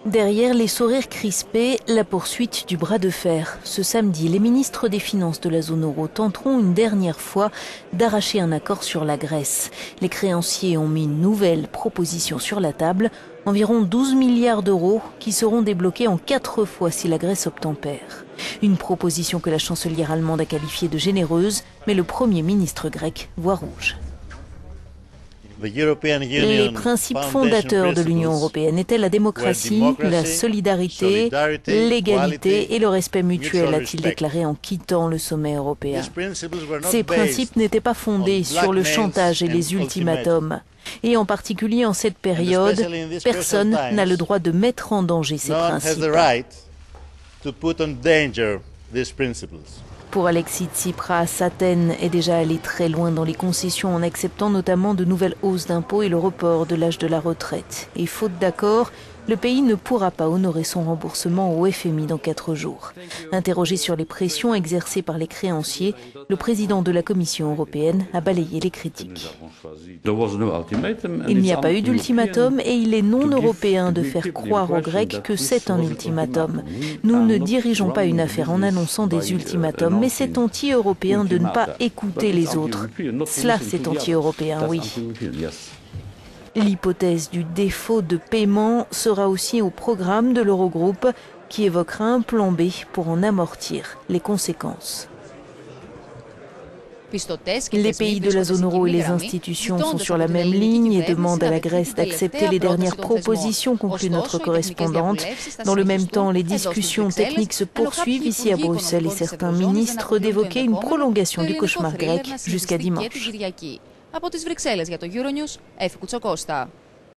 Derrière les sourires crispés, la poursuite du bras de fer. Ce samedi, les ministres des Finances de la zone euro tenteront une dernière fois d'arracher un accord sur la Grèce. Les créanciers ont mis une nouvelle proposition sur la table, environ 12 milliards d'euros qui seront débloqués en 4 fois si la Grèce obtempère. Une proposition que la chancelière allemande a qualifiée de généreuse, mais le Premier ministre grec voit rouge. Les principes fondateurs de l'Union européenne étaient la démocratie, la solidarité, l'égalité et le respect mutuel, a-t-il déclaré en quittant le sommet européen. Ces principes n'étaient pas fondés sur le chantage et les ultimatums. Et en particulier en cette période, personne n'a le droit de mettre en danger ces principes. Pour Alexis Tsipras, Athènes est déjà allé très loin dans les concessions en acceptant notamment de nouvelles hausses d'impôts et le report de l'âge de la retraite. Et faute d'accord, le pays ne pourra pas honorer son remboursement au FMI dans 4 jours. Interrogé sur les pressions exercées par les créanciers, le président de la Commission européenne a balayé les critiques. Il n'y a pas eu d'ultimatum et il est non européen de faire croire aux Grecs que c'est un ultimatum. Nous ne dirigeons pas une affaire en annonçant des ultimatums, mais c'est anti-européen de ne pas écouter les autres. Cela, c'est anti-européen, oui. L'hypothèse du défaut de paiement sera aussi au programme de l'Eurogroupe qui évoquera un plan B pour en amortir les conséquences. Les pays de la zone euro et les institutions sont sur la même ligne et demandent à la Grèce d'accepter les dernières propositions, conclut notre correspondante. Dans le même temps, les discussions techniques se poursuivent ici à Bruxelles et certains ministres d'évoquer une prolongation du cauchemar grec jusqu'à dimanche. Από τις Βρυξέλλες για το Euronews, Έφη Κουτσοκώστα.